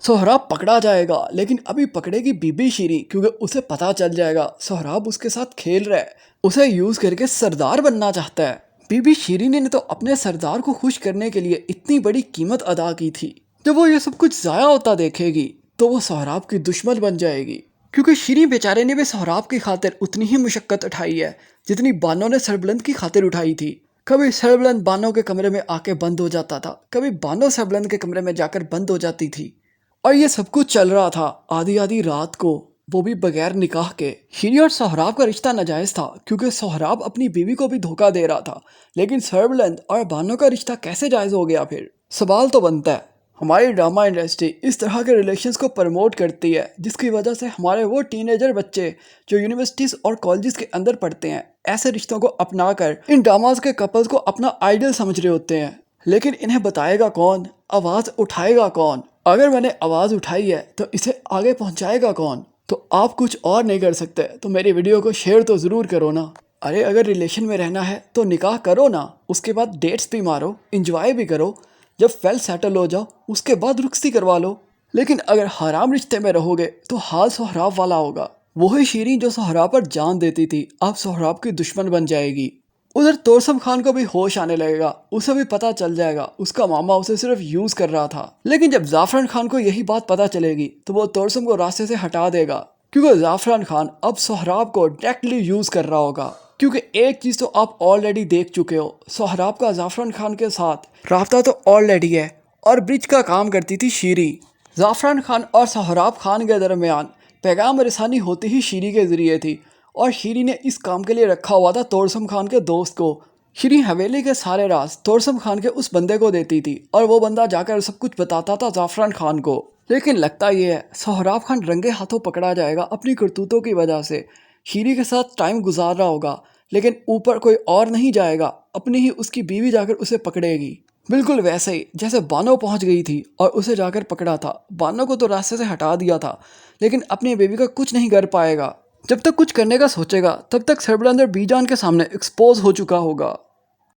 सोहराब पकड़ा जाएगा, लेकिन अभी पकड़ेगी बीबी शीरी क्योंकि उसे पता चल जाएगा सोहराब उसके साथ खेल रहा है, उसे यूज करके सरदार बनना चाहता है। बीबी शीरीन ने तो अपने सरदार को खुश करने के लिए इतनी बड़ी कीमत अदा की थी। जब वो ये सब कुछ जाया होता देखेगी तो वो सोहराब की दुश्मन बन जाएगी, क्योंकि शीरी बेचारे ने भी सोहराब की खातिर उतनी ही मुशक्कत उठाई है जितनी बानो ने सरबुलंद की खातिर उठाई थी। कभी सरबुलंद बानो के कमरे में आके बंद हो जाता था, कभी बानो सरबुलंद के कमरे में जाकर बंद हो जाती थी। और ये सब कुछ चल रहा था आधी आधी रात को, वो भी बगैर निकाह के। शीरी और सोहराब का रिश्ता नाजायज था क्योंकि सोहराब अपनी बीवी को भी धोखा दे रहा था, लेकिन सरबुलंद और बानो का रिश्ता कैसे जायज हो गया? फिर सवाल तो बनता है। हमारी ड्रामा इंडस्ट्री इस तरह के रिलेशंस को प्रमोट करती है जिसकी वजह से हमारे वो टीनेजर बच्चे जो यूनिवर्सिटीज और कॉलेजेस के अंदर पढ़ते हैं ऐसे रिश्तों को अपनाकर इन ड्रामाज के कपल्स को अपना आइडल समझ रहे होते हैं। लेकिन इन्हें बताएगा कौन, आवाज़ उठाएगा कौन? अगर मैंने आवाज़ उठाई है तो इसे आगे पहुंचाएगा कौन? तो आप कुछ और नहीं कर सकते तो मेरी वीडियो को शेयर तो ज़रूर करो ना। अरे अगर रिलेशन में रहना है तो निकाह करो ना, उसके बाद डेट्स भी मारो, इंजॉय भी करो, जब वेल सेटल हो जाओ उसके बाद रुखसती करवा लो। लेकिन अगर हराम रिश्ते में रहोगे तो हाल सोहराब वाला होगा। वही शीरीन जो सोहराब पर जान देती थी अब सोहराब की दुश्मन बन जाएगी। उधर तोरसम खान को भी होश आने लगेगा, उसे भी पता चल जाएगा उसका मामा उसे सिर्फ यूज कर रहा था। लेकिन जब जाफरान खान को यही बात पता चलेगी तो वो तोरसम को रास्ते से हटा देगा, क्योंकि जाफरान खान अब सोहराब को डायरेक्टली यूज कर रहा होगा। क्योंकि एक चीज तो आप ऑलरेडी देख चुके हो, सोहराब का जाफरान खान के साथ राब्ता तो ऑलरेडी है और ब्रिज का काम करती थी शीरी। जाफरान खान और सोहराब खान के दरमियान पैगाम रसानी होती ही शीरी के जरिए थी, और शीरी ने इस काम के लिए रखा हुआ था तोरसम खान के दोस्त को। शीरी हवेली के सारे राज तोरसम खान के उस बंदे को देती थी और वो बंदा जाकर सब कुछ बताता था जाफरान खान को। लेकिन लगता ये है सोहराब खान रंगे हाथों पकड़ा जाएगा अपनी करतूतों की वजह से। शीरी के साथ टाइम गुजार रहा होगा, लेकिन ऊपर कोई और नहीं जाएगा, अपनी ही उसकी बीवी जाकर उसे पकड़ेगी। बिल्कुल वैसे ही जैसे बानो पहुंच गई थी और उसे जाकर पकड़ा था। बानो को तो रास्ते से हटा दिया था, लेकिन अपनी बेबी का कुछ नहीं कर पाएगा। जब तक कुछ करने का सोचेगा तब तक सरबुलंद और बीजान के सामने एक्सपोज हो चुका होगा।